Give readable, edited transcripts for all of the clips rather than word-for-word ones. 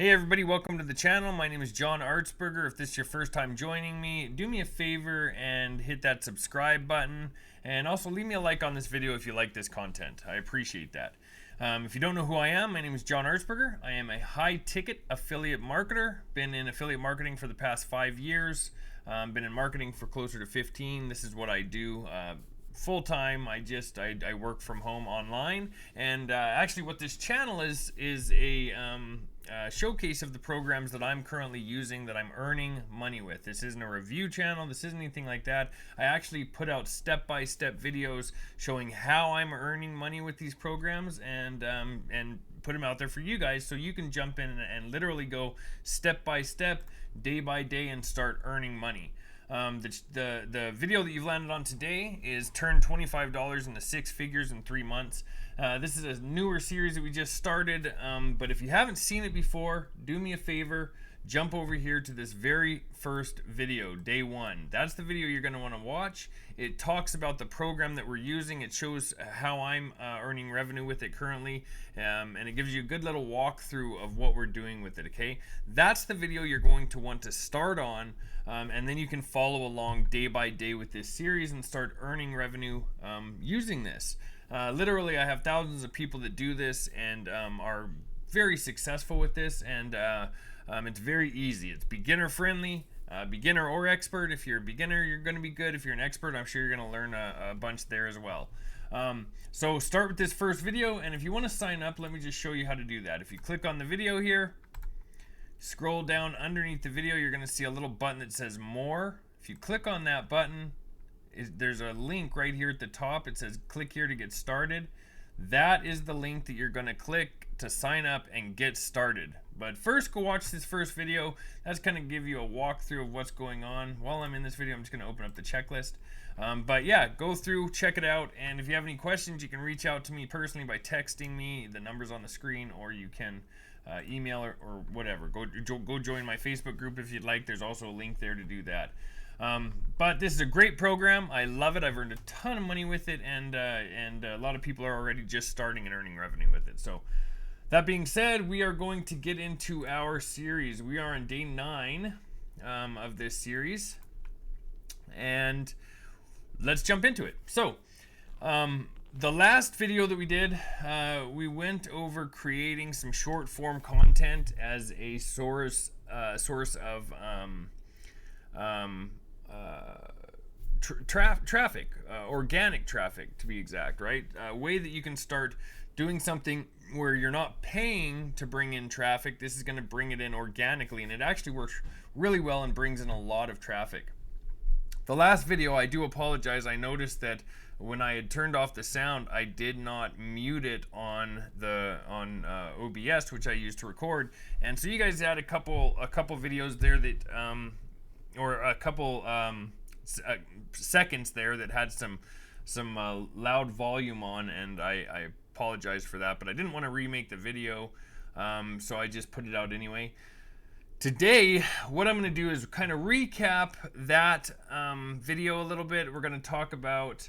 Hey everybody, welcome to the channel. My name is John Artsberger. If this is your first time joining me, do me a favor and hit that subscribe button, and also leave me a like on this video if you like this content. I appreciate that. If you don't know who I am, my name is John Artsberger. I am a high-ticket affiliate marketer. Been in affiliate marketing for the past 5 years. Been in marketing for closer to 15. This is what I do. Full-time. I work from home online, and actually what this channel is a showcase of the programs that I'm currently using that I'm earning money with. This isn't a review channel. This isn't anything like that. I actually put out step-by-step videos showing how I'm earning money with these programs, and put them out there for you guys so you can jump in and literally go step by step, day by day, and start earning money. The video that you've landed on today is turn $25 into 6 figures in 3 months. This is a newer series that we just started, but if you haven't seen it before, do me a favor, jump over here to this very first video, day 1. That's the video you're going to want to watch. It talks about the program that we're using. It shows how I'm earning revenue with it currently, and it gives you a good little walkthrough of what we're doing with it, okay? That's the video you're going to want to start on, and then you can follow along day by day with this series and start earning revenue using this. Literally, I have thousands of people that do this and are very successful with this, and it's very easy. It's beginner friendly, beginner or expert. If you're a beginner, you're going to be good. If you're an expert, I'm sure you're going to learn a bunch there as well. So start with this first video, and if you want to sign up, let me just show you how to do that. If you click on the video here, scroll down underneath the video, you're going to see a little button that says more. If you click on that button, there's a link right here at the top. It says click here to get started. That is the link that you're going to click to sign up and get started. But first, go watch this first video. That's going to give you a walkthrough of what's going on. While I'm in this video, I'm just going to open up the checklist. But yeah, go through, check it out, and if you have any questions, you can reach out to me personally by texting me. The number's on the screen, or you can email or whatever. Go join my Facebook group if you'd like. There's also a link there to do that. But this is a great program. I love it. I've earned a ton of money with it, and a lot of people are already just starting and earning revenue with it. So that being said, we are going to get into our series. We are on day 9 of this series, and let's jump into it. So the last video that we did, we went over creating some short form content as a source of traffic, organic traffic to be exact, right? A way that you can start doing something where you're not paying to bring in traffic. This is going to bring it in organically, and it actually works really well and brings in a lot of traffic. The last video, I do apologize, I noticed that when I had turned off the sound, I did not mute it on OBS, which I use to record, and so you guys had a couple videos there that or a couple seconds there that had some loud volume on, and I apologize for that, but I didn't want to remake the video, so I just put it out anyway. Today, what I'm going to do is kind of recap that video a little bit. We're going to talk about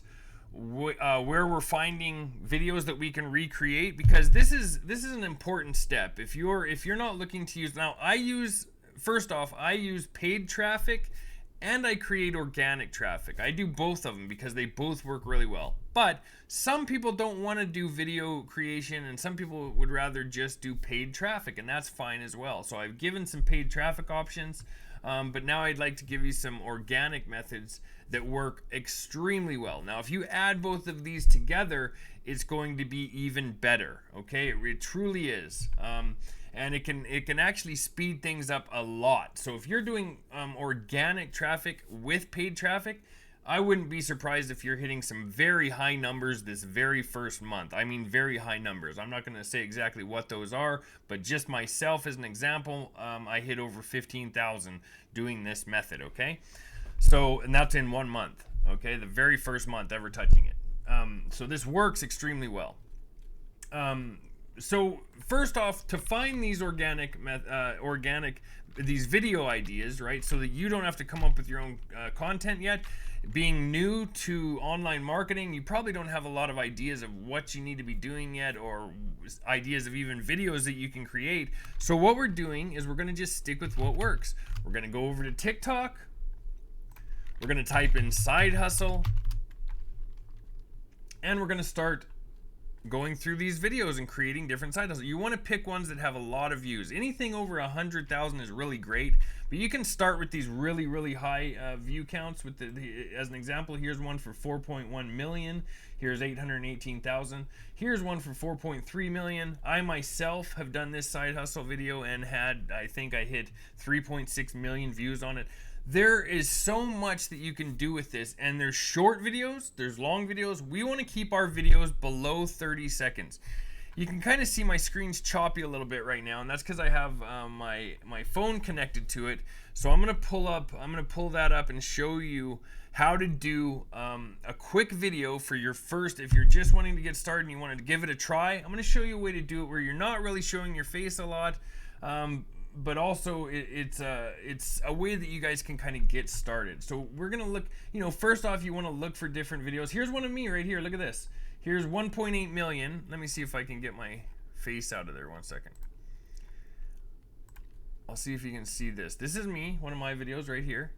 where we're finding videos that we can recreate, because this is an important step. If you're not looking to use, now first off, I use paid traffic and I create organic traffic. I do both of them because they both work really well. But some people don't want to do video creation, and some people would rather just do paid traffic, and that's fine as well. So I've given some paid traffic options, but now I'd like to give you some organic methods that work extremely well. Now, if you add both of these together, it's going to be even better, okay? It truly is. And it can actually speed things up a lot. So if you're doing organic traffic with paid traffic, I wouldn't be surprised if you're hitting some very high numbers this very first month. I mean, very high numbers. I'm not going to say exactly what those are, but just myself as an example, I hit over 15,000 doing this method, okay? So, and that's in 1 month, okay? The very first month ever touching it. So this works extremely well. So first off, to find these these video ideas, right, so that you don't have to come up with your own content yet. Being new to online marketing, you probably don't have a lot of ideas of what you need to be doing yet, or ideas of even videos that you can create. So what we're doing is we're going to just stick with what works. We're going to go over to TikTok. We're going to type in side hustle, and we're going to start going through these videos and creating different side hustles. You want to pick ones that have a lot of views. Anything over 100,000 is really great, but you can start with these really high view counts. With as an example, here's one for 4.1 million. Here's 818,000. Here's one for 4.3 million. I myself have done this side hustle video and I think I hit 3.6 million views on it. There is so much that you can do with this, and there's short videos, there's long videos. We want to keep our videos below 30 seconds. You can kind of see my screen's choppy a little bit right now, and that's because I have my phone connected to it. So I'm gonna pull that up and show you how to do a quick video for your first. If you're just wanting to get started and you wanted to give it a try, I'm gonna show you a way to do it where you're not really showing your face a lot. But also it's a way that you guys can kind of get started. So we're gonna look, first off, you want to look for different videos. Here's one of me right here. Look at this. Here's 1.8 million. Let me see if I can get my face out of there. 1 second. I'll see if you can see this. This is me, one of my videos right here.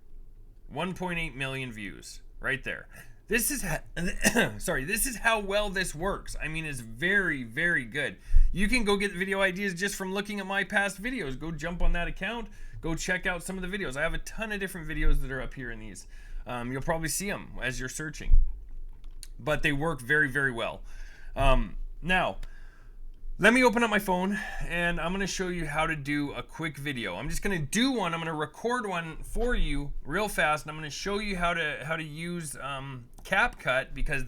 1.8 million views right there. This is this is how well this works. I mean, it's very good. You can go get video ideas just from looking at my past videos. Go jump on that account, go check out some of the videos. I have a ton of different videos that are up here in these. You'll probably see them as you're searching, but they work very well. Now let me open up my phone and I'm going to show you how to do a quick video. I'm just going to do one. I'm going to record one for you real fast, and I'm going to show you how to use CapCut, because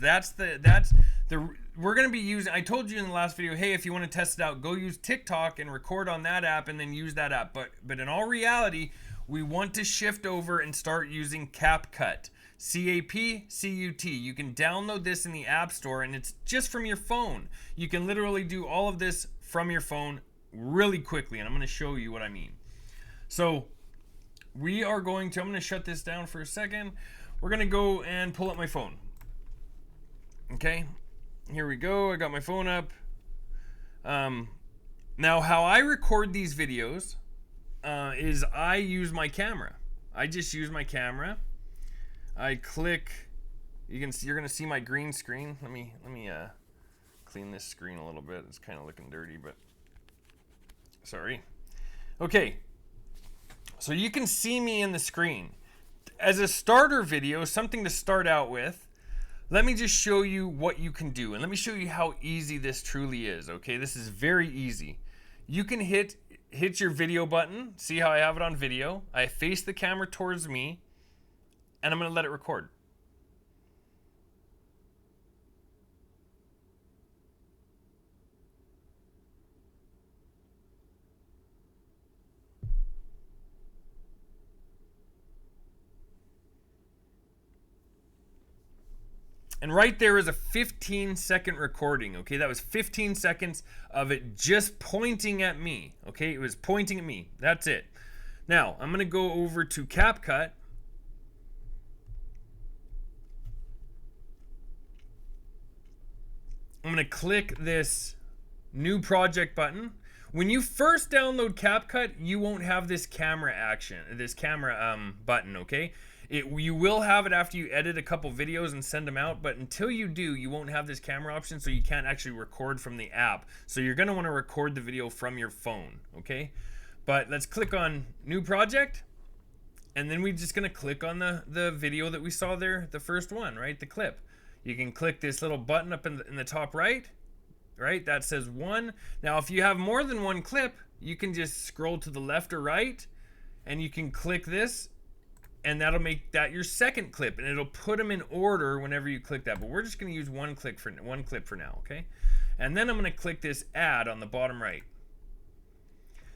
we're going to be using. I told you in the last video, hey, if you want to test it out, go use TikTok and record on that app and then use that app. But in all reality, we want to shift over and start using CapCut. CapCut. You can download this in the App Store, and it's just from your phone. You can literally do all of this from your phone really quickly, and I'm going to show you what I mean. So I'm going to shut this down for a second. We're going to go and pull up my phone. Okay, here we go. I got my phone up. Now, how I record these videos is I use my camera. I just use my camera. I click. You're gonna see my green screen. Let me clean this screen a little bit. It's kind of looking dirty, but sorry. Okay, so you can see me in the screen. As a starter video, something to start out with, let me just show you what you can do, and let me show you how easy this truly is. Okay, this is very easy. You can hit your video button. See how I have it on video? I face the camera towards me, and I'm going to let it record. And right there is a 15-second recording, okay? That was 15 seconds of it just pointing at me, okay? It was pointing at me. That's it. Now, I'm going to go over to CapCut. I'm going to click this new project button. When you first download CapCut, you won't have this camera button, okay? You will have it after you edit a couple videos and send them out, but until you do, you won't have this camera option, so you can't actually record from the app. So you're going to want to record the video from your phone, okay? But let's click on new project, and then we're just going to click on the video that we saw there, the first one, right? The clip. You can click this little button up in the top right, that says 1. Now, if you have more than one clip, you can just scroll to the left or right, and you can click this, and that'll make that your second clip, and it'll put them in order whenever you click that. But we're just going to use one clip for now, okay? And then I'm going to click this add on the bottom right.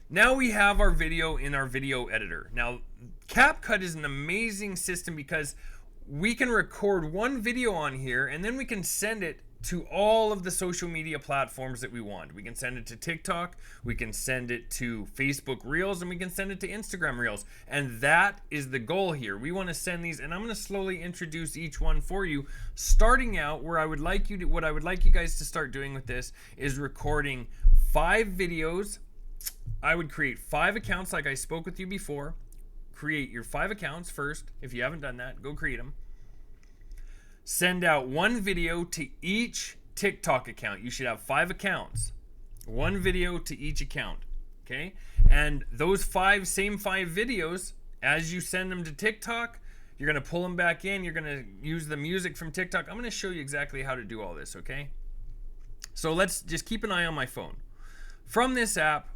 Now we have our video in our video editor. Now, CapCut is an amazing system because we can record one video on here, and then we can send it to all of the social media platforms that we want. We can send it to TikTok, we can send it to Facebook Reels, and we can send it to Instagram Reels. And that is the goal here. We want to send these, and I'm going to slowly introduce each one for you. Starting out, what I would like you guys to start doing with this is recording 5 videos. I would create 5 accounts like I spoke with you before. Create your 5 accounts first. If you haven't done that, go create them. Send out 1 video to each TikTok account. You should have 5 accounts. 1 video to each account. Okay? And those same 5 videos, as you send them to TikTok, you're going to pull them back in. You're going to use the music from TikTok. I'm going to show you exactly how to do all this, okay? So let's just keep an eye on my phone. From this app,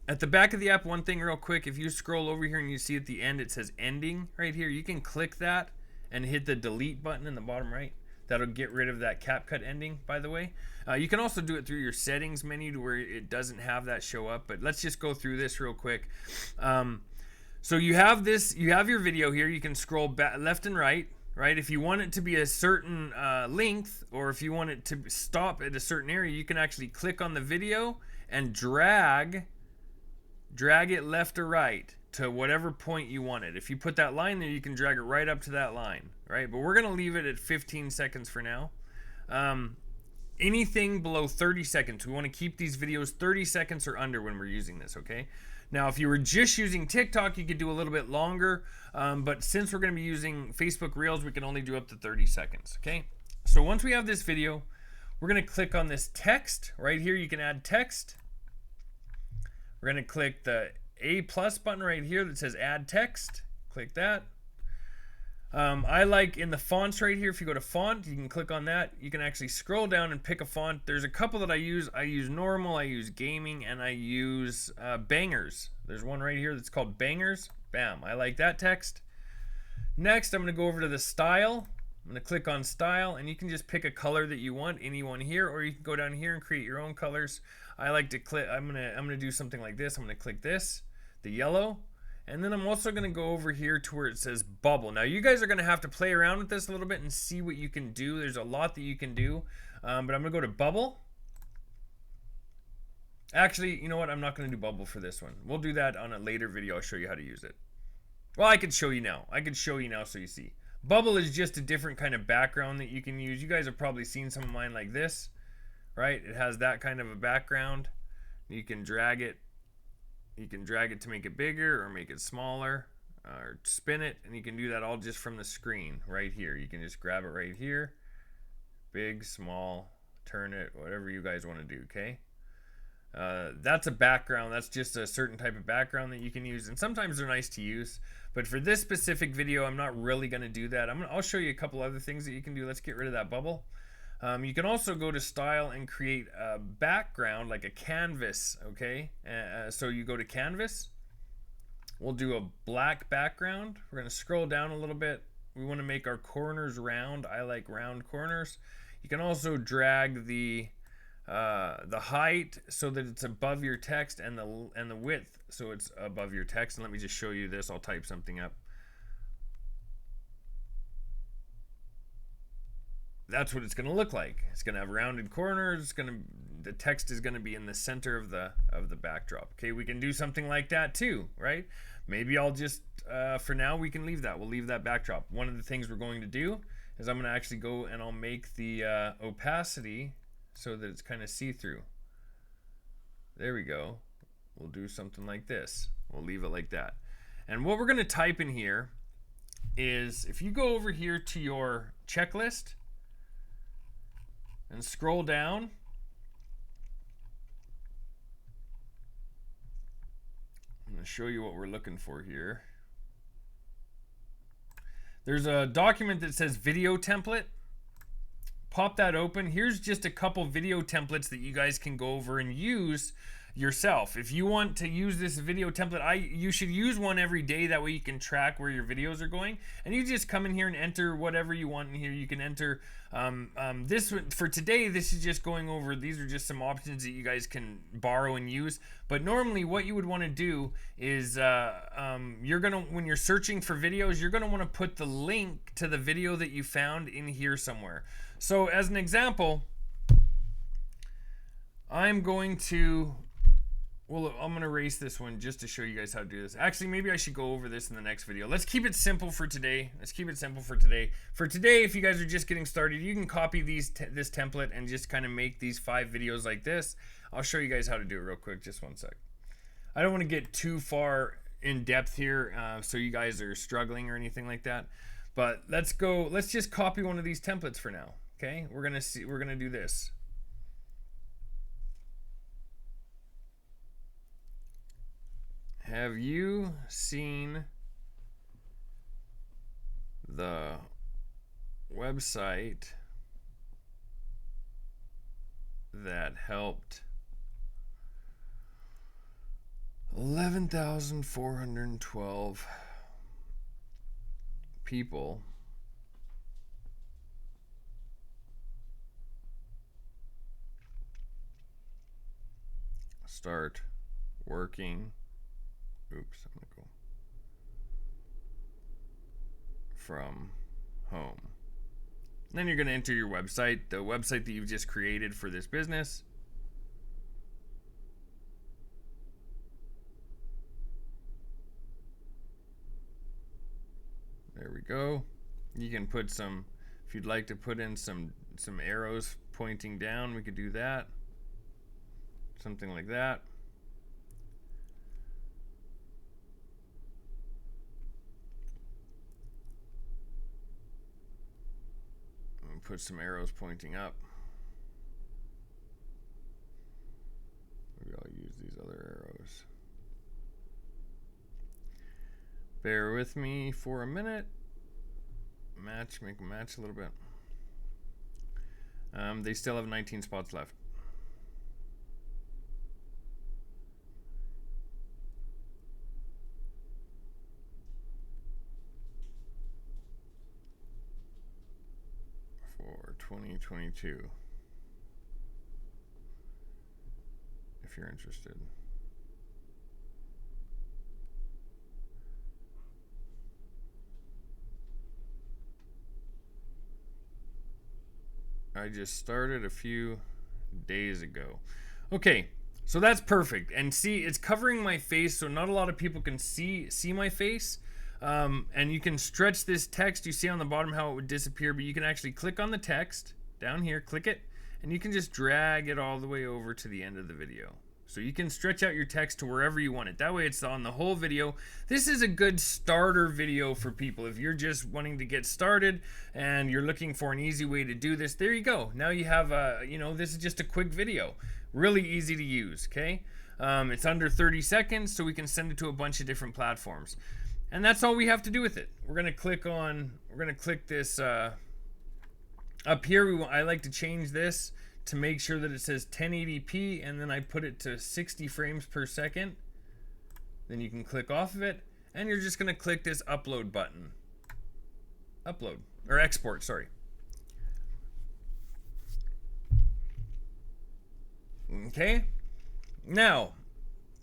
at the back of the app, one thing real quick, if you scroll over here and you see at the end, it says ending right here. You can click that and hit the delete button in the bottom right. That'll get rid of that CapCut ending, by the way. You can also do it through your settings menu to where it doesn't have that show up, but let's just go through this real quick. So you have your video here. You can scroll back left and right, right? If you want it to be a certain length, or if you want it to stop at a certain area, you can actually click on the video and drag it left or right to whatever point you want it. If you put that line there, you can drag it right up to that line, right? But we're going to leave it at 15 seconds for now. Anything below 30 seconds, we want to keep these videos 30 seconds or under when we're using this, okay? Now, if you were just using TikTok, you could do a little bit longer, but since we're going to be using Facebook Reels, we can only do up to 30 seconds, okay? So once we have this video, we're going to click on this text. Right here, you can add text. We're going to click the A+ button right here that says add text. Click that. I like in the fonts right here, if you go to font, you can click on that. You can actually scroll down and pick a font. There's a couple that I use. I use normal, I use gaming, and I use bangers. There's one right here that's called bangers. Bam, I like that text. Next, I'm going to go over to the style. I'm going to click on style, and you can just pick a color that you want, anyone here, or you can go down here and create your own colors. I like to click, I'm gonna do something like this. I'm gonna click this, the yellow, and then I'm also gonna go over here to where it says bubble. Now you guys are gonna have to play around with this a little bit and see what you can do. There's a lot that you can do, but I'm gonna go to bubble. Actually, you know what? I'm not gonna do bubble for this one. We'll do that on a later video. I'll show you how to use it. Well, I could show you now. So you see. Bubble is just a different kind of background that you can use. You guys have probably seen some of mine like this. Right? It has that kind of a background. You can drag it. You can drag it to make it bigger or make it smaller or spin it, and you can do that all just from the screen right here. You can just grab it right here. Big, small, turn it, whatever you guys want to do, okay? That's a background. That's just a certain type of background that you can use, and sometimes they're nice to use. But for this specific video, I'm not really going to do that. I'll show you a couple other things that you can do. Let's get rid of that bubble. You can also go to style and create a background like a canvas, okay? So you go to canvas. We'll do a black background. We're going to scroll down a little bit. We want to make our corners round. I like round corners. You can also drag the height so that it's above your text, and the width so it's above your text. And let me just show you this. I'll type something up. That's what it's going to look like. It's going to have rounded corners. The text is going to be in the center of the backdrop. Okay, we can do something like that too, right? Maybe I'll just for now we can leave that. We'll leave that backdrop. One of the things we're going to do is I'm going to actually go and I'll make the opacity so that it's kind of see-through. There we go. We'll do something like this. We'll leave it like that. And what we're going to type in here is, if you go over here to your checklist and scroll down, I'm going to show you what we're looking for here. There's a document that says video template. Pop that open. Here's just a couple video templates that you guys can go over and use yourself. If you want to use this video template, you should use one every day. That way you can track where your videos are going. And you just come in here and enter whatever you want in here. You can enter this for today. This is just going over. These are just some options that you guys can borrow and use. But normally, what you would want to do is when you're searching for videos, you're gonna want to put the link to the video that you found in here somewhere. So as an example, I'm going to erase this one just to show you guys how to do this. Actually, maybe I should go over this in the next video. Let's keep it simple for today. For today, if you guys are just getting started, you can copy this template and just kind of make these 5 videos like this. I'll show you guys how to do it real quick. Just one sec. I don't want to get too far in depth here, so you guys are struggling or anything like that. But let's just copy one of these templates for now. Okay, we're gonna do this. Have you seen the website that helped 11,412 people start working? Oops, I'm gonna go from home. And then you're gonna enter your website, the website that you've just created for this business. There we go. You can put some, if you'd like to put in some arrows pointing down, we could do that. Something like that. Put some arrows pointing up. Maybe I'll use these other arrows. Bear with me for a minute. Make them match a little bit. They still have 19 spots left. For 2022, if you're interested. I just started a few days ago. Okay, so that's perfect. And see, it's covering my face, so not a lot of people can see my face. And you can stretch this text. You see on the bottom how it would disappear, but you can actually click on the text down here, click it, and you can just drag it all the way over to the end of the video. So you can stretch out your text to wherever you want it. That way it's on the whole video. This is a good starter video for people. If you're just wanting to get started and you're looking for an easy way to do this, there you go. Now you have this is just a quick video. Really easy to use, okay? It's under 30 seconds, so we can send it to a bunch of different platforms. And that's all we have to do with it. We're gonna click this up here. I like to change this to make sure that it says 1080p, and then I put it to 60 frames per second. Then you can click off of it, and you're just gonna click this upload button. Upload, or export, sorry. Okay, now,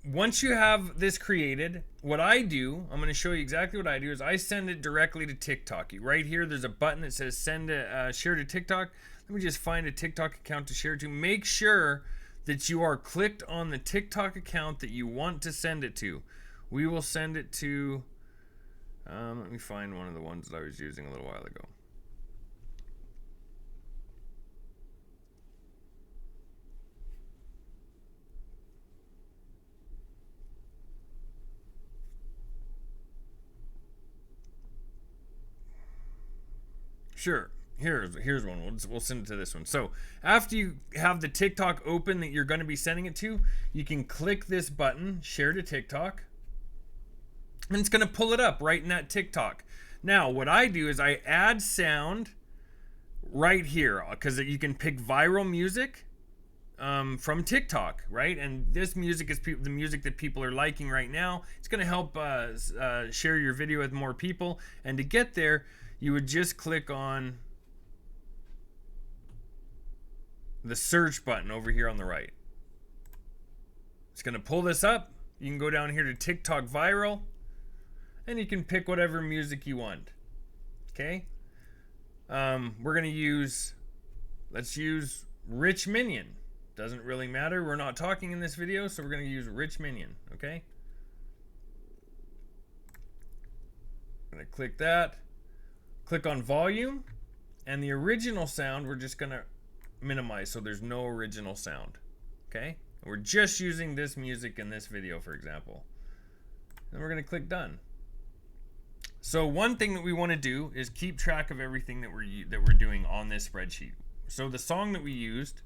once you have this created, what I do, I'm gonna show you exactly what I do, is I send it directly to TikTok. Right here, there's a button that says share to TikTok. Let me just find a TikTok account to share to. Make sure that you are clicked on the TikTok account that you want to send it to. We will send it to, let me find one of the ones that I was using a little while ago. Sure. Here's one. We'll send it to this one. So after you have the TikTok open that you're going to be sending it to, you can click this button, share to TikTok, and it's going to pull it up right in that TikTok. Now, what I do is I add sound right here, because you can pick viral music, from TikTok, right? And this music is the music that people are liking right now. It's going to help share your video with more people. And to get there, you would just click on the search button over here on the right. It's going to pull this up. You can go down here to TikTok Viral, and you can pick whatever music you want. Okay? We're going to use, let's use Rich Minion. Doesn't really matter. We're not talking in this video, so we're going to use Rich Minion. Okay? I'm going to click that. Click on volume, and the original sound we're just going to minimize so there's no original sound. Okay? We're just using this music in this video, for example. And we're going to click done. So one thing that we want to do is keep track of everything that we're doing on this spreadsheet. So the song that we used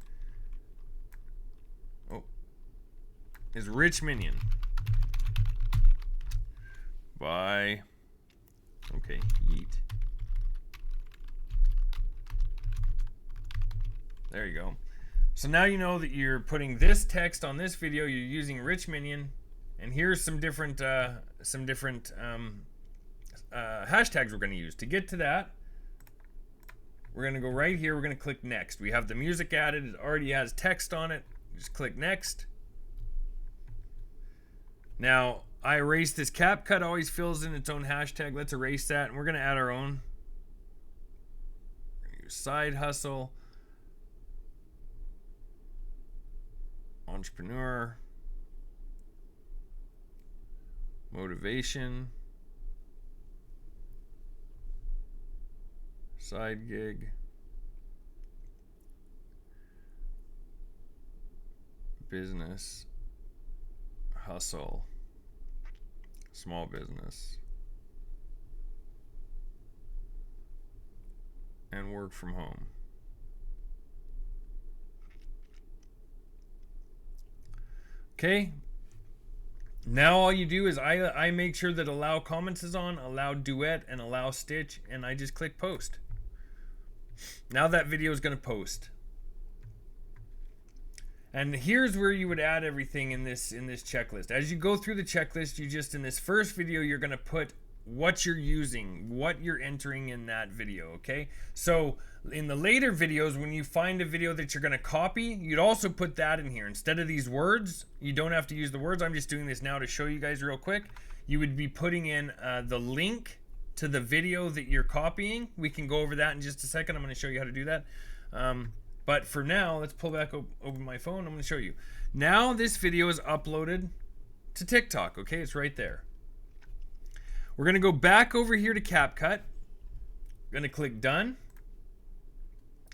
is Rich Minion by Yeet. There you go. So now you know that you're putting this text on this video. You're using Rich Minion, and here's some different hashtags we're going to use. To get to that, we're going to go right here. We're going to click next. We have the music added. It already has text on it. Just click next. Now I erased this. CapCut always fills in its own hashtag. Let's erase that, and we're going to add our own. We're going to use side hustle. Entrepreneur, motivation, side gig, business, hustle, small business, and work from home. Okay, now all you do is I make sure that allow comments is on, allow duet, and allow stitch, and I just click post. Now that video is going to post. And here's where you would add everything in this checklist. As you go through the checklist, you just, in this first video, you're going to put what you're using, what you're entering in that video, okay? So in the later videos, when you find a video that you're going to copy, you'd also put that in here. Instead of these words, you don't have to use the words. I'm just doing this now to show you guys real quick. You would be putting in the link to the video that you're copying. We can go over that in just a second. I'm going to show you how to do that. But for now, let's pull back over my phone. I'm going to show you. Now this video is uploaded to TikTok, okay? It's right there. We're going to go back over here to CapCut. Going to click done.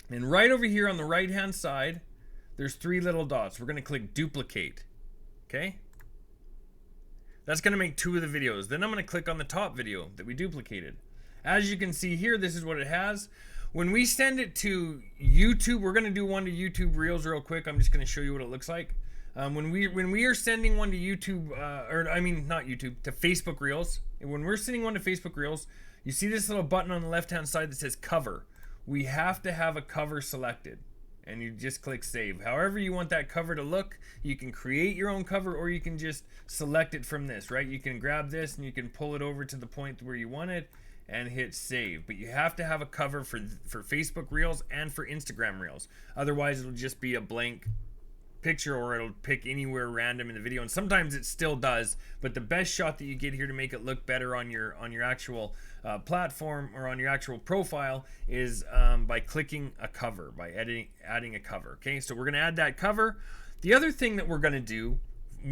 And right over here on the right hand side, there's 3 little dots. We're going to click duplicate. Okay? That's going to make 2 of the videos. Then I'm going to click on the top video that we duplicated. As you can see here, this is what it has. When we send it to YouTube, we're going to do one to YouTube Reels real quick. I'm just going to show you what it looks like. When we are sending one to YouTube, not YouTube, to Facebook Reels. When we're sending one to Facebook Reels, you see this little button on the left-hand side that says cover. We have to have a cover selected, and you just click save. However you want that cover to look, you can create your own cover, or you can just select it from this, right? You can grab this and you can pull it over to the point where you want it and hit save. But you have to have a cover for Facebook Reels and for Instagram Reels. Otherwise, it'll just be a blank picture, or it'll pick anywhere random in the video, and sometimes it still does, but the best shot that you get here to make it look better on your actual platform or on your actual profile is by clicking a cover, by adding a cover. Okay, so we're going to add that cover. The other thing that we're going to do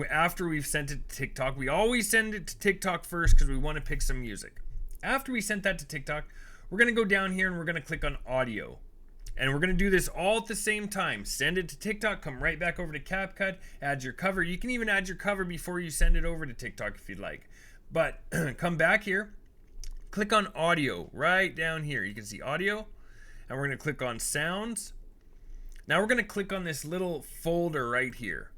after we've sent it to TikTok, we always send it to TikTok first because we want to pick some music. After we sent that to TikTok, we're going to go down here and we're going to click on audio. And we're going to do this all at the same time. Send it to TikTok, come right back over to CapCut, add your cover. You can even add your cover before you send it over to TikTok if you'd like. But come back here, click on audio right down here. You can see audio, and we're going to click on sounds. Now we're going to click on this little folder right here.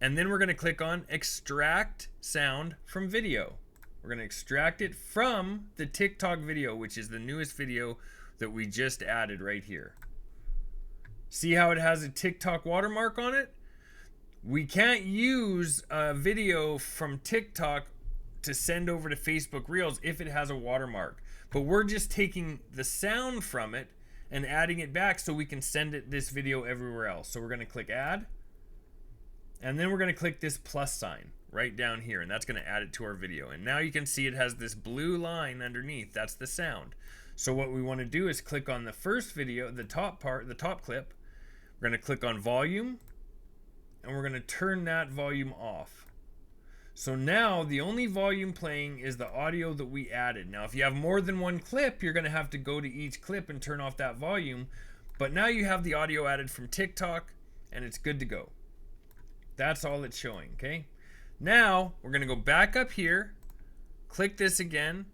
And then we're going to click on extract sound from video. We're going to extract it from the TikTok video, which is the newest video that we just added right here. See how it has a TikTok watermark on it? We can't use a video from TikTok to send over to Facebook Reels if it has a watermark. But we're just taking the sound from it and adding it back so we can send this video everywhere else. So we're going to click add. And then we're going to click this plus sign right down here. And that's going to add it to our video. And now you can see it has this blue line underneath. That's the sound. So what we want to do is click on the first video, the top part, the top clip. We're going to click on volume. And we're going to turn that volume off. So now the only volume playing is the audio that we added. Now if you have more than one clip, you're going to have to go to each clip and turn off that volume. But now you have the audio added from TikTok and it's good to go. That's all it's showing, okay? Now we're going to go back up here, click this again,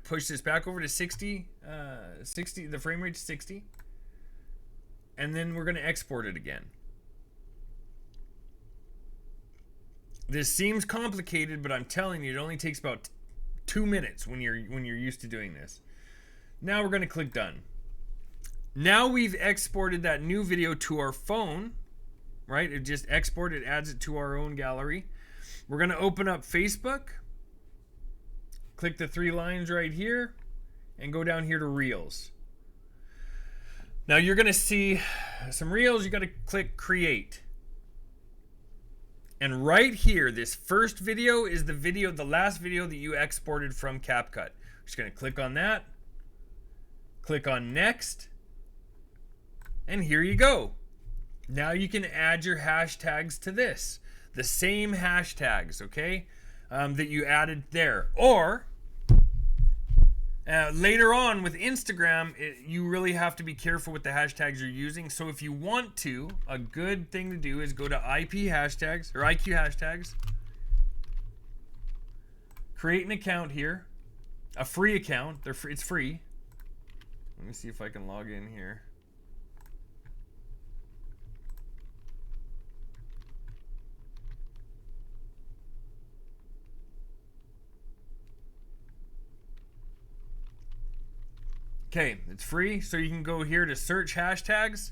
push this back over to 60, the frame rate to 60, and then we're going to export it again. This seems complicated, but I'm telling you, it only takes about 2 minutes when you're used to doing this. Now we're going to click done. Now we've exported that new video to our phone, right? It just exported, it adds it to our own gallery. We're going to open up Facebook, click the 3 lines right here, and go down here to Reels. Now you're going to see some Reels. You got to click Create. And right here, this first video is the last video that you exported from CapCut. Just going to click on that, click on Next, and here you go. Now you can add your hashtags to this. The same hashtags, okay, that you added there. Or later on with Instagram, you really have to be careful with the hashtags you're using. So if you want to, a good thing to do is go to IP hashtags or IQ hashtags. Create an account here, a free account. It's free. Let me see if I can log in here. Okay, it's free, so you can go here to search hashtags,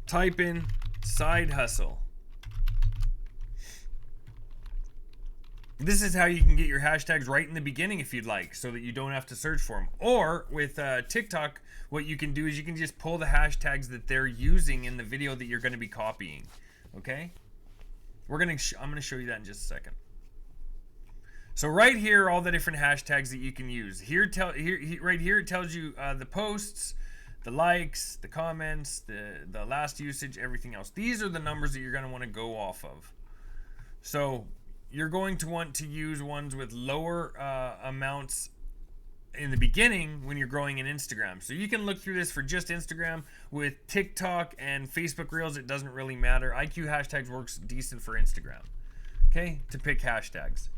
type in side hustle. This is how you can get your hashtags right in the beginning if you'd like, so that you don't have to search for them. Or with TikTok, what you can do is you can just pull the hashtags that they're using in the video that you're going to be copying. Okay? I'm going to show you that in just a second. So right here, all the different hashtags that you can use. Right here, it tells you the posts, the likes, the comments, the last usage, everything else. These are the numbers that you're going to want to go off of. So you're going to want to use ones with lower amounts in the beginning when you're growing in Instagram. So you can look through this for just Instagram. With TikTok and Facebook Reels, it doesn't really matter. IQ hashtags works decent for Instagram. Okay, to pick hashtags.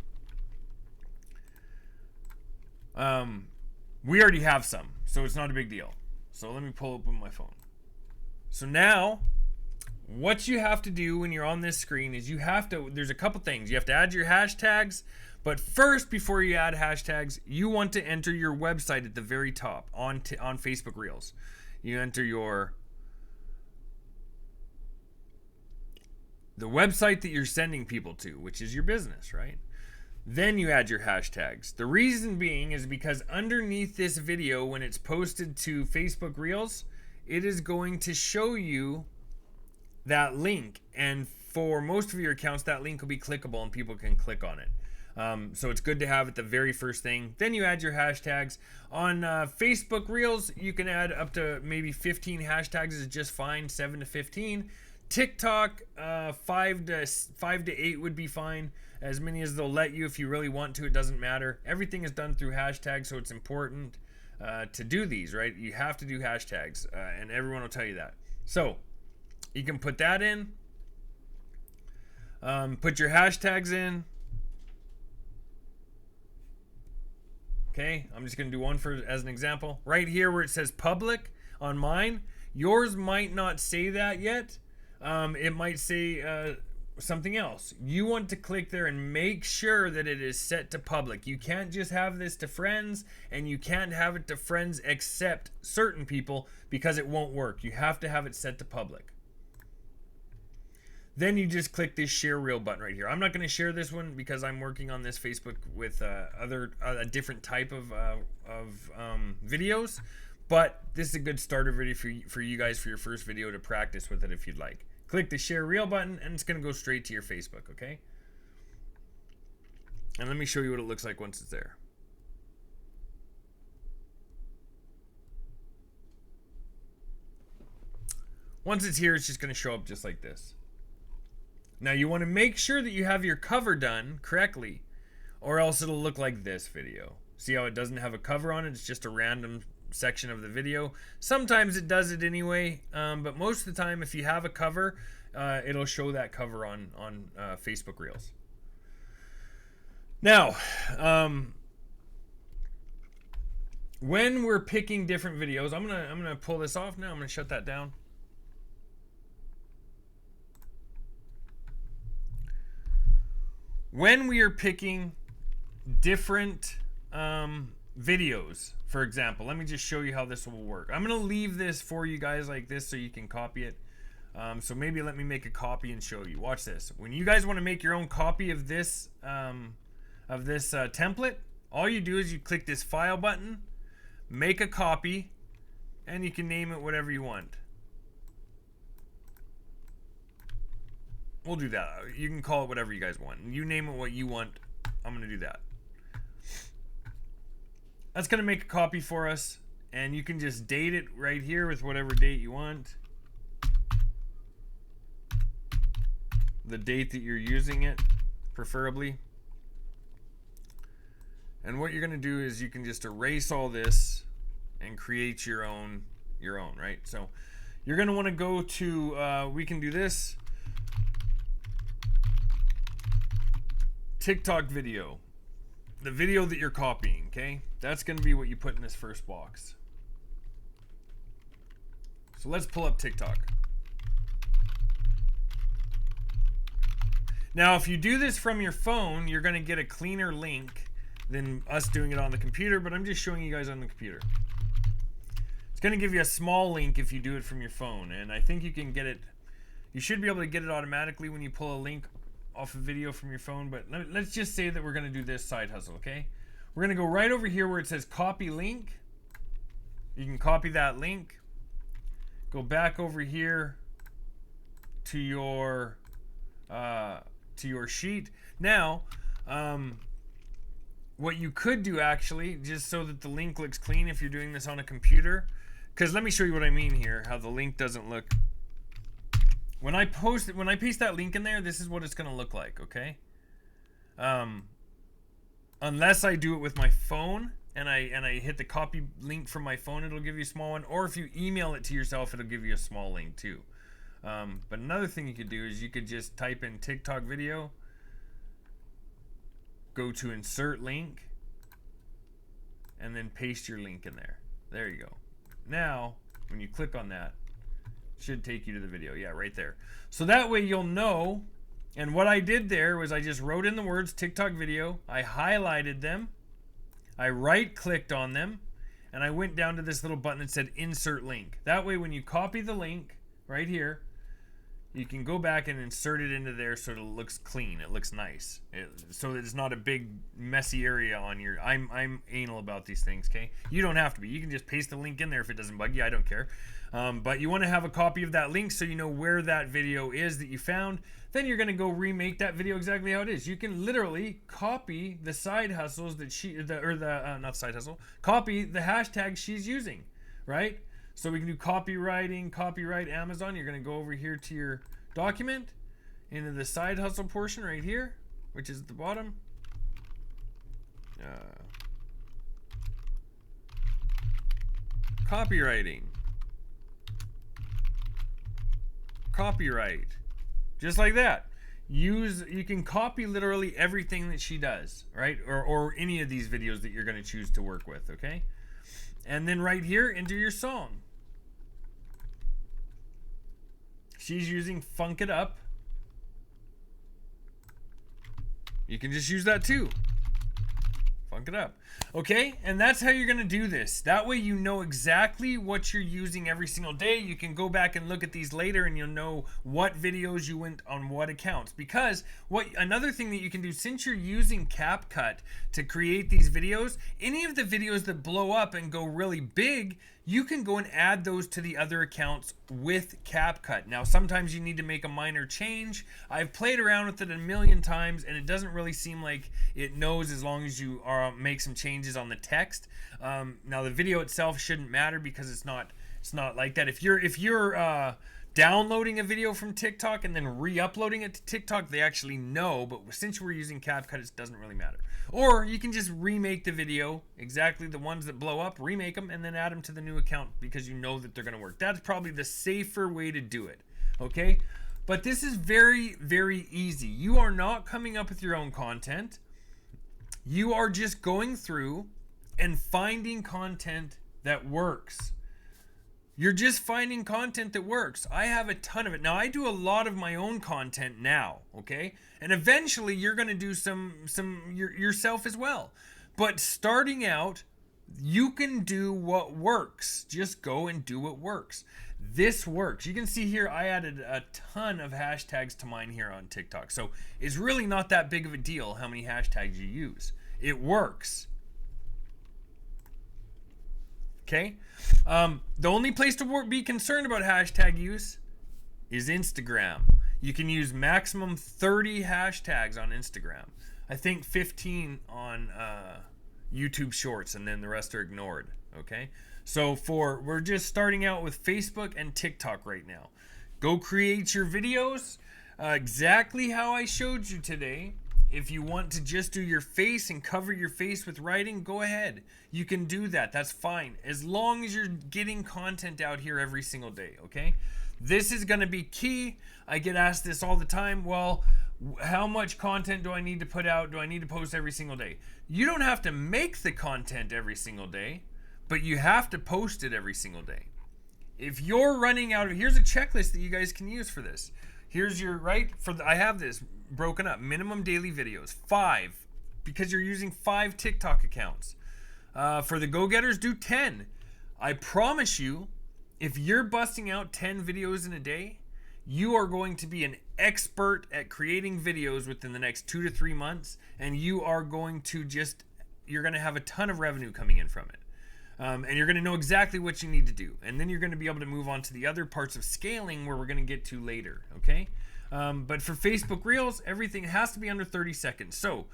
We already have some, so it's not a big deal. So let me pull up my phone. So now, what you have to do when you're on this screen is there's a couple things. You have to add your hashtags, but first, before you add hashtags, you want to enter your website at the very top on Facebook Reels. You enter the website that you're sending people to, which is your business, right? Then you add your hashtags. The reason being is because underneath this video, when it's posted to Facebook Reels, it is going to show you that link. And for most of your accounts, that link will be clickable and people can click on it. So it's good to have it the very first thing. Then you add your hashtags. On Facebook Reels, you can add up to maybe 15 hashtags is just fine, 7 to 15. TikTok, 5 to 8 would be fine. As many as they'll let you if you really want to. It doesn't matter. Everything is done through hashtags, so it's important to do these, right? You have to do hashtags, and everyone will tell you that. So you can put that in. Put your hashtags in. Okay, I'm just going to do one as an example. Right here where it says public on mine, yours might not say that yet. It might say something else. You want to click there and make sure that it is set to public. You can't just have this to friends, and you can't have it to friends except certain people, because it won't work. You have to have it set to public. Then you just click this share reel button right here. I'm not going to share this one because I'm working on this Facebook with a different type of videos, but this is a good starter video for you guys for your first video to practice with it if you'd like. Click the share reel button and it's going to go straight to your Facebook, okay? And let me show you what it looks like once it's there. Once it's here, it's just going to show up just like this. Now you want to make sure that you have your cover done correctly, or else it'll look like this video. See how it doesn't have a cover on it? It's just a random section of the video. Sometimes it does it anyway, but most of the time if you have a cover, it'll show that cover on Facebook Reels. Now, when we're picking different videos, I'm gonna pull this off now. I'm gonna shut that down. When we are picking different videos, for example, let me just show you how this will work. I'm going to leave this for you guys like this so you can copy it. So maybe let me make a copy and show you. Watch this. When you guys want to make your own copy of this template, all you do is you click this file button, make a copy, and you can name it whatever you want. We'll do that. You can call it whatever you guys want. You name it what you want. I'm going to do that. That's going to make a copy for us. And you can just date it right here with whatever date you want. The date that you're using it, preferably. And what you're going to do is you can just erase all this and create your own, right? So you're going to want to go to, we can do this. TikTok video, the video that you're copying, okay? That's going to be what you put in this first box. So let's pull up TikTok. Now, if you do this from your phone, you're going to get a cleaner link than us doing it on the computer, but I'm just showing you guys on the computer. It's going to give you a small link if you do it from your phone, and I think you can get it, you should be able to get it automatically when you pull a link off a video from your phone, but let's just say that we're going to do this side hustle, okay? We're going to go right over here where it says copy link. You can copy that link. Go back over here to your sheet. Now, what you could do actually, just so that the link looks clean if you're doing this on a computer, because let me show you what I mean here, how the link doesn't look. When I paste that link in there, this is what it's going to look like, okay? Unless I do it with my phone and I hit the copy link from my phone, it'll give you a small one. Or if you email it to yourself, it'll give you a small link too. But another thing you could do is you could just type in TikTok video, go to insert link, and then paste your link in there. There you go. Now, when you click on that, should take you to the video. Yeah, right there. So that way you'll know. And what I did there was I just wrote in the words TikTok video. I highlighted them. I right clicked on them. And I went down to this little button that said insert link. That way when you copy the link right here, you can go back and insert it into there so it looks clean. It looks nice. So it's not a big messy area on your... I'm anal about these things, okay? You don't have to be. You can just paste the link in there if it doesn't bug you. I don't care. But you want to have a copy of that link so you know where that video is that you found. Then you're going to go remake that video exactly how it is. You can literally copy the side hustles that not side hustle, copy the hashtag she's using, right? So we can do copyright Amazon. You're going to go over here to your document, into the side hustle portion right here, which is at the bottom. Copywriting. Copyright. Just like that. You can copy literally everything that she does, right? Or any of these videos that you're going to choose to work with, okay? And then right here, enter your song. She's using Funk It Up. You can just use that too. Funk it up. Okay, and that's how you're going to do this. That way you know exactly what you're using every single day. You can go back and look at these later and you'll know what videos you went on what accounts. Because another thing that you can do, since you're using CapCut to create these videos, any of the videos that blow up and go really big, you can go and add those to the other accounts with CapCut. Now, sometimes you need to make a minor change. I've played around with it a million times, and it doesn't really seem like it knows as long as you make some changes on the text. Now, the video itself shouldn't matter because it's not like that. If you're downloading a video from TikTok and then re-uploading it to TikTok, they actually know, but since we're using CapCut, it doesn't really matter. Or you can just remake the video, exactly the ones that blow up, remake them, and then add them to the new account because you know that they're going to work. That's probably the safer way to do it, okay? But this is very, very easy. You are not coming up with your own content. You are just going through and finding content that works. You're just finding content that works. I have a ton of it. Now, I do a lot of my own content now, okay? And eventually you're going to do some yourself as well. But starting out, you can do what works. Just go and do what works. This works. You can see here I added a ton of hashtags to mine here on TikTok. So it's really not that big of a deal how many hashtags you use. It works. Okay? The only place to be concerned about hashtag use is Instagram. You can use maximum 30 hashtags on Instagram. I think 15 on YouTube Shorts, and then the rest are ignored. Okay? So we're just starting out with Facebook and TikTok right now. Go create your videos exactly how I showed you today. If you want to just do your face and cover your face with writing, go ahead. You can do that. That's fine. As long as you're getting content out here every single day, okay? This is going to be key. I get asked this all the time. Well, how much content do I need to put out? Do I need to post every single day? You don't have to make the content every single day, but you have to post it every single day. If you're running out of... Here's a checklist that you guys can use for this. Here's your... I have this broken up. Minimum daily videos. 5. Because you're using 5 TikTok accounts. For the go-getters, do 10. I promise you, if you're busting out 10 videos in a day, you are going to be an expert at creating videos within the next 2 to 3 months, and you are going to you're going to have a ton of revenue coming in from it. And you're going to know exactly what you need to do. And then you're going to be able to move on to the other parts of scaling where we're going to get to later, okay? But for Facebook Reels, everything has to be under 30 seconds. So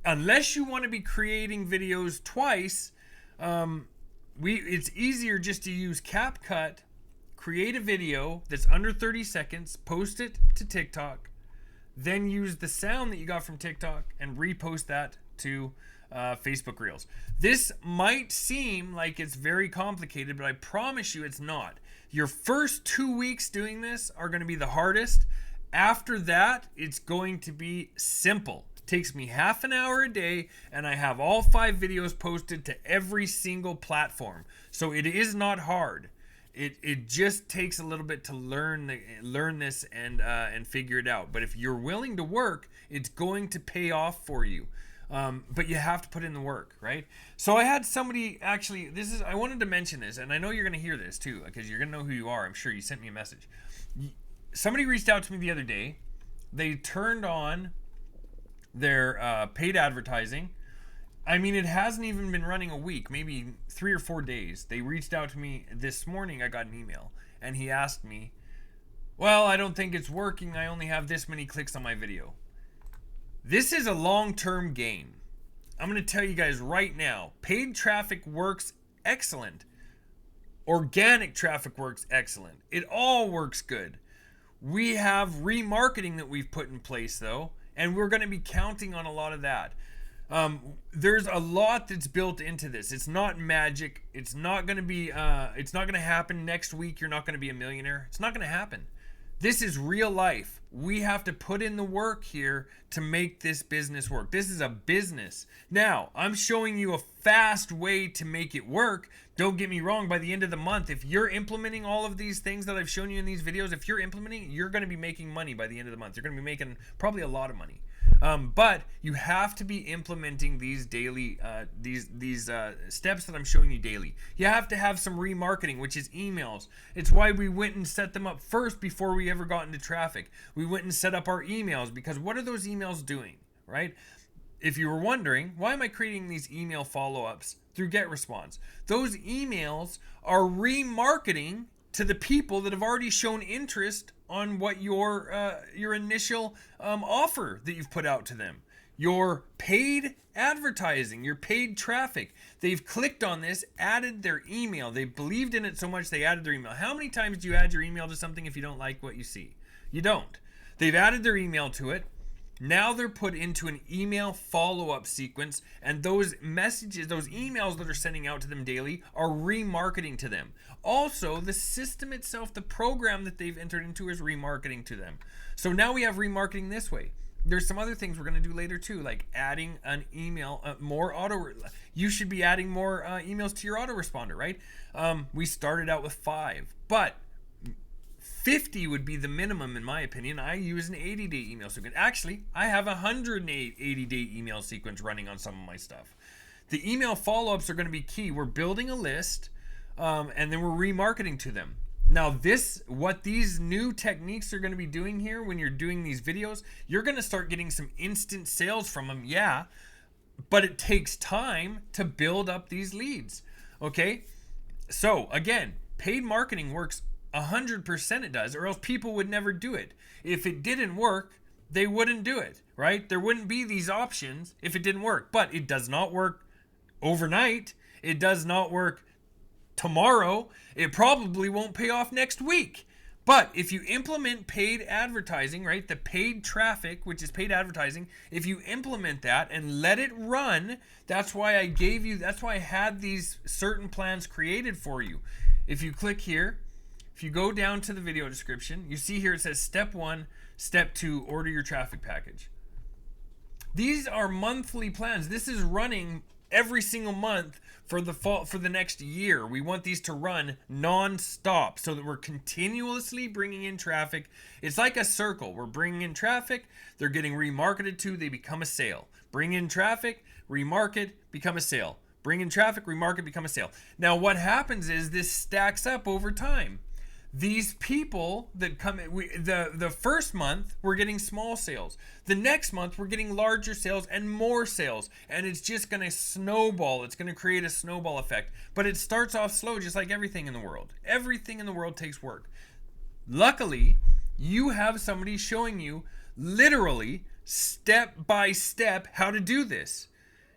unless you want to be creating videos twice, it's easier just to use CapCut, create a video that's under 30 seconds, post it to TikTok, then use the sound that you got from TikTok and repost that to Facebook Reels. This might seem like it's very complicated, but I promise you it's not. Your first 2 weeks doing this are going to be the hardest. After that, it's going to be simple. It takes me half an hour a day, and I have all 5 videos posted to every single platform. So it is not hard. It just takes a little bit to learn this and figure it out. But if you're willing to work, it's going to pay off for you. But you have to put in the work, right? So I had somebody actually, I wanted to mention this, and I know you're going to hear this too, because you're going to know who you are. I'm sure you sent me a message. Somebody reached out to me the other day. They turned on their paid advertising. I mean, it hasn't even been running a week, maybe 3 or 4 days. They reached out to me this morning. I got an email, and he asked me, well, I don't think it's working. I only have this many clicks on my video. This is a long-term game. I'm going to tell you guys right now, paid traffic works excellent. Organic traffic works excellent. It all works good. We have remarketing that we've put in place, though, and we're going to be counting on a lot of that. There's a lot that's built into this. It's not magic. It's not going to be, it's not going to happen next week. You're not going to be a millionaire. It's not going to happen. This is real life. We have to put in the work here to make this business work. This is a business. Now, I'm showing you a fast way to make it work. Don't get me wrong, by the end of the month, if you're implementing all of these things that I've shown you in these videos, if you're implementing, you're going to be making money by the end of the month. You're going to be making probably a lot of money. But you have to be implementing these daily, these steps that I'm showing you daily. You have to have some remarketing, which is emails. It's why we went and set them up first before we ever got into traffic. We went and set up our emails, because what are those emails doing, right? If you were wondering, why am I creating these email follow-ups through GetResponse? Those emails are remarketing to the people that have already shown interest on what your initial offer that you've put out to them. Your paid advertising, your paid traffic. They've clicked on this, added their email. They believed in it so much they added their email. How many times do you add your email to something if you don't like what you see? You don't. They've added their email to it. Now they're put into an email follow-up sequence, and those messages, those emails that are sending out to them daily are remarketing to them. Also, the system itself, the program that they've entered into, is remarketing to them. So now we have remarketing this way. There's some other things we're going to do later too, like adding an email, you should be adding more emails to your autoresponder, right? We started out with 5, but 50 would be the minimum, in my opinion. I use an 80-day email sequence. Actually, I have a 180-day email sequence running on some of my stuff. The email follow-ups are going to be key. We're building a list, and then we're remarketing to them. Now, what these new techniques are going to be doing here when you're doing these videos, you're going to start getting some instant sales from them, yeah, but it takes time to build up these leads, okay? So, again, paid marketing works 100%, it does, or else people would never do it. If it didn't work, they wouldn't do it, right? There wouldn't be these options if it didn't work. But it does not work overnight. It does not work tomorrow. It probably won't pay off next week. But if you implement paid advertising, right, the paid traffic, which is paid advertising, if you implement that and let it run, that's why I had these certain plans created for you. If you click here, if you go down to the video description, you see here it says step 1, step 2, order your traffic package. These are monthly plans. This is running every single month for the next year. We want these to run non-stop so that we're continuously bringing in traffic. It's like a circle. We're bringing in traffic, they're getting remarketed to, they become a sale. Bring in traffic, remarket, become a sale. Bring in traffic, remarket, become a sale. Now what happens is this stacks up over time. These people that come in, the first month we're getting small sales. The next month we're getting larger sales and more sales, and it's just going to snowball. It's going to create a snowball effect. But it starts off slow, just like everything in the world. Everything in the world takes work. Luckily, you have somebody showing you literally step by step how to do this.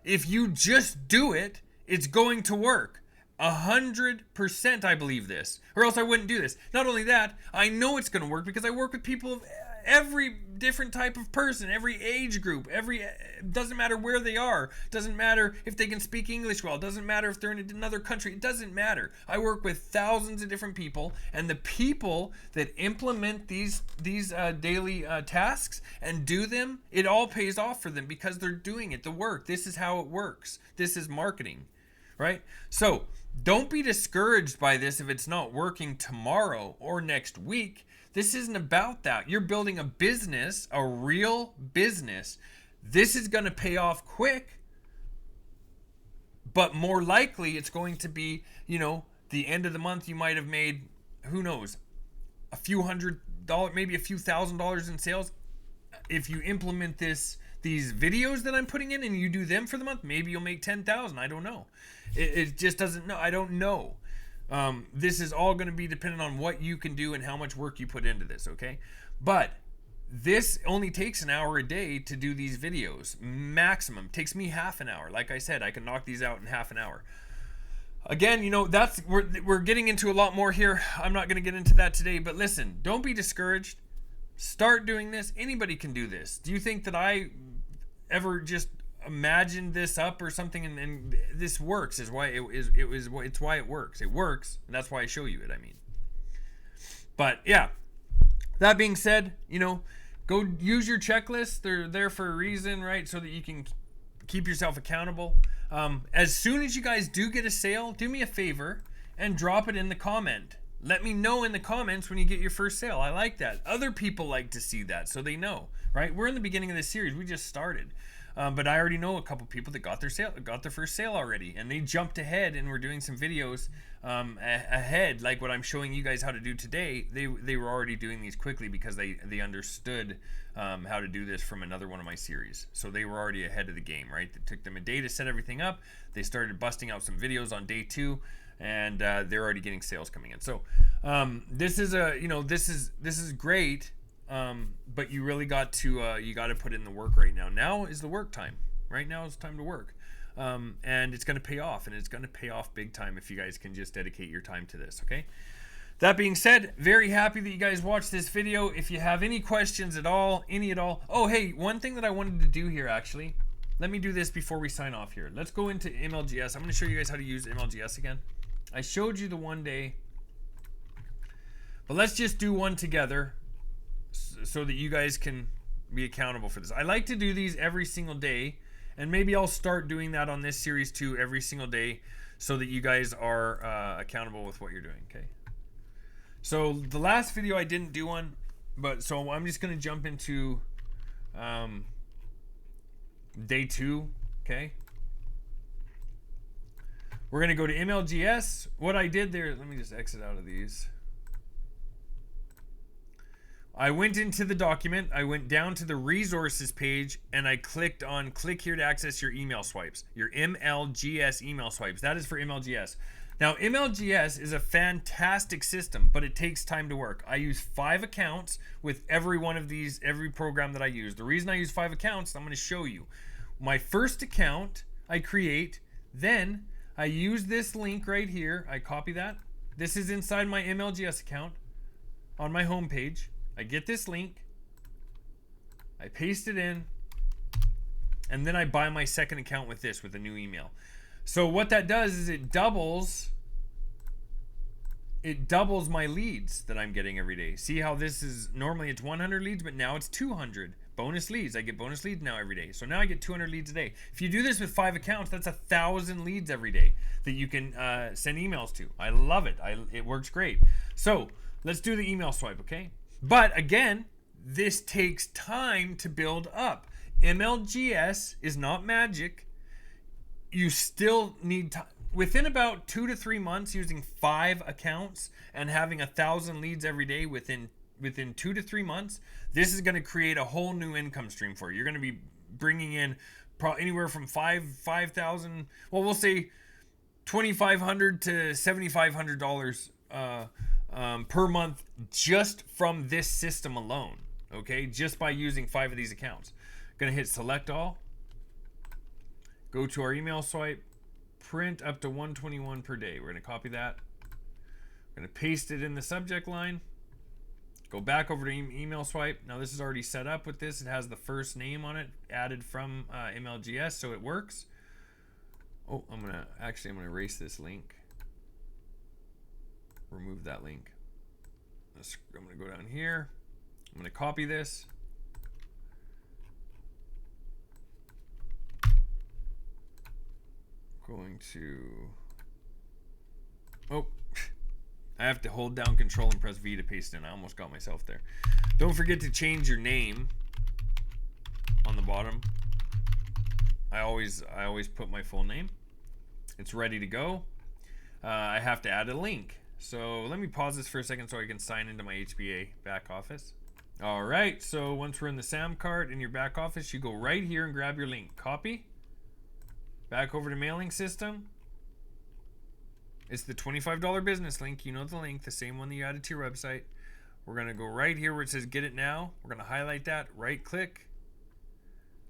If you just do it, it's going to work. 100% I believe this, or else I wouldn't do this. Not only that, I know it's going to work because I work with people of every different type of person, every age group, doesn't matter where they are, doesn't matter if they can speak English well, doesn't matter if they're in another country, it doesn't matter. I work with thousands of different people, and the people that implement these daily tasks and do them, it all pays off for them because they're doing it, the work. This is how it works. This is marketing, right? So don't be discouraged by this if it's not working tomorrow or next week. This isn't about that. You're building a business, a real business. This is going to pay off quick, but more likely it's going to be, the end of the month you might have made, who knows, a few $100, maybe a few $1,000s in sales. If you implement these videos that I'm putting in and you do them for the month, maybe you'll make 10,000. I don't know. It just doesn't know. I don't know. This is all going to be dependent on what you can do and how much work you put into this, okay? But this only takes an hour a day to do these videos. Maximum. Takes me half an hour. Like I said, I can knock these out in half an hour. Again, we're getting into a lot more here. I'm not going to get into that today, but listen, don't be discouraged. Start doing this. Anybody can do this. Do you think that I ever just imagined this up or something and this works? It's why it works. It works, and that's why I show you it, But yeah, that being said, go use your checklists. They're there for a reason, right? So that you can keep yourself accountable. As soon as you guys do get a sale, do me a favor and drop it in the comment. Let me know in the comments when you get your first sale. I like that. Other people like to see that, so they know, right? We're in the beginning of this series. We just started. But I already know a couple people that got their first sale already, and they jumped ahead and were doing some videos ahead, like what I'm showing you guys how to do today. They were already doing these quickly because they understood how to do this from another one of my series. So they were already ahead of the game, right? It took them a day to set everything up. They started busting out some videos on day 2, and they're already getting sales coming in. So this is this is great. But you really got to put in the work right now. Now is the work time. Right now is time to work. And it's going to pay off, and it's going to pay off big time if you guys can just dedicate your time to this, okay? That being said, very happy that you guys watched this video. If you have any questions at all, oh, hey, one thing that I wanted to do here, actually, let me do this before we sign off here. Let's go into MLGS. I'm going to show you guys how to use MLGS again. I showed you the one day, but let's just do one together so that you guys can be accountable for this. I like to do these every single day, and maybe I'll start doing that on this series too, every single day, so that you guys are accountable with what you're doing, okay? So the last video I didn't do one, but so I'm just going to jump into day 2, okay? We're going to go to MLGS. What I did there, let me just exit out of these. I went into the document, I went down to the resources page, and I clicked on click here to access your email swipes, your MLGS email swipes. That is for MLGS. Now, MLGS is a fantastic system, but it takes time to work. I use 5 accounts with every one of these, every program that I use. The reason I use 5 accounts, I'm going to show you. My first account I create, then I use this link right here. I copy that. This is inside my MLGS account on my home page. I get this link, I paste it in, and then I buy my second account with this, with a new email. So what that does is it doubles my leads that I'm getting every day. See how this is, normally it's 100 leads, but now it's 200 bonus leads. I get bonus leads now every day. So now I get 200 leads a day. If you do this with 5 accounts, that's 1,000 leads every day that you can send emails to. I love it. It works great. So let's do the email swipe, okay? But again, this takes time to build up. MLGS is not magic. You still need time. Within about 2 to 3 months, using 5 accounts and having 1,000 leads every day within 2 to 3 months, this is going to create a whole new income stream for you. You're going to be bringing in anywhere from $5,000. Well, we'll say $2,500 to $7,500 per month just from this system alone, okay? Just by using 5 of these accounts. Gonna hit select all, go to our email swipe, print up to 121 per day. We're gonna copy that, we're gonna paste it in the subject line, go back over to email swipe. Now this is already set up with this. It has the first name on it added from MLGS, so it works. Oh, I'm gonna erase this link. Remove that link. I'm going to go down here. I'm going to copy this. Going to... Oh, I have to hold down Control and press V to paste in. I almost got myself there. Don't forget to change your name on the bottom. I always put my full name. It's ready to go. I have to add a link. So let me pause this for a second so I can sign into my HBA back office. All right, so once we're in the SAM cart in your back office, you go right here and grab your link. Copy. Back over to mailing system. It's the $25 business link. You know the link, the same one that you added to your website. We're going to go right here where it says get it now. We're going to highlight that, right click.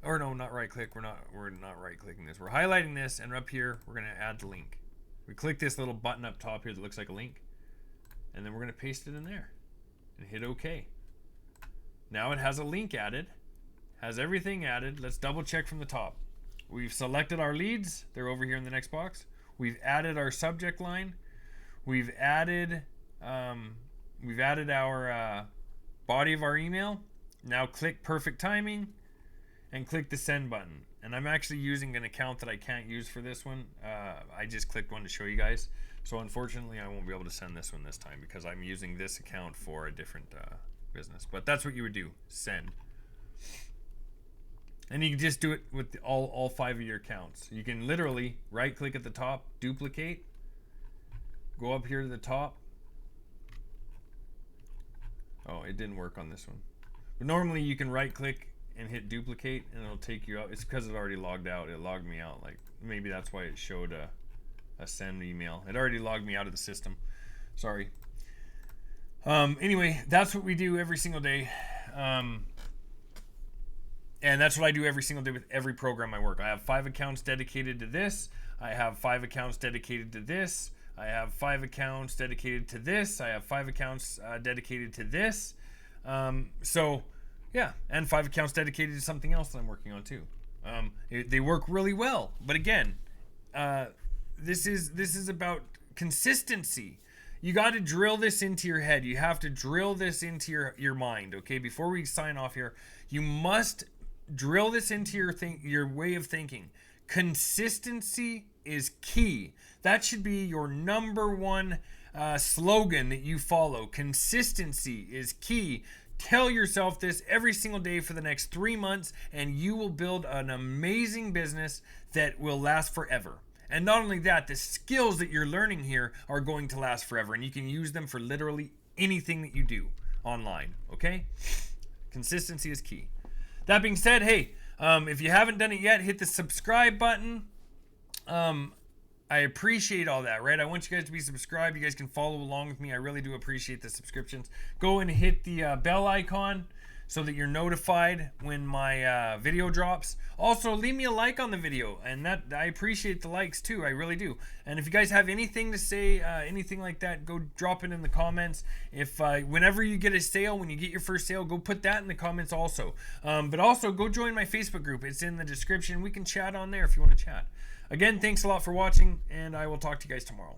Or no, not right click. We're not right clicking this. We're highlighting this, and up here we're going to add the link. We click this little button up top here that looks like a link, and then we're going to paste it in there and hit OK. Now it has a link added, has everything added. Let's double check from the top. We've selected our leads. They're over here in the next box. We've added our subject line. We've added our body of our email. Now click perfect timing and click the send button. And I'm actually using an account that I can't use for this one. I just clicked one to show you guys. So unfortunately, I won't be able to send this one this time because I'm using this account for a different business. But that's what you would do, send. And you can just do it with all 5 of your accounts. You can literally right click at the top, duplicate, go up here to the top. Oh, it didn't work on this one. But normally you can right click and hit duplicate and it'll take you out. It's because it already logged out. It logged me out. Like maybe that's why it showed a send email. It already logged me out of the system. Sorry. Anyway, that's what we do every single day. And that's what I do every single day with every program I work. I have 5 accounts dedicated to this. I have 5 accounts dedicated to this. I have 5 accounts dedicated to this. I have 5 accounts dedicated to this. So, yeah, and 5 accounts dedicated to something else that I'm working on too. They work really well. But again, this is about consistency. You got to drill this into your head. You have to drill this into your mind, okay? Before we sign off here, you must drill this into your way of thinking. Consistency is key. That should be your number one slogan that you follow. Consistency is key. Tell yourself this every single day for the next 3 months, and you will build an amazing business that will last forever. And not only that, the skills that you're learning here are going to last forever, and you can use them for literally anything that you do online, okay? Consistency is key. That being said, hey, if you haven't done it yet, hit the subscribe button. I appreciate all that, right? I want you guys to be subscribed. You guys can follow along with me. I really do appreciate the subscriptions. Go and hit the bell icon so that you're notified when my video drops. Also, leave me a like on the video, and that I appreciate the likes too. I really do. And if you guys have anything to say, anything like that, go drop it in the comments. If whenever you get a sale, when you get your first sale, go put that in the comments also. But also, go join my Facebook group. It's in the description. We can chat on there if you want to chat. Again, thanks a lot for watching, and I will talk to you guys tomorrow.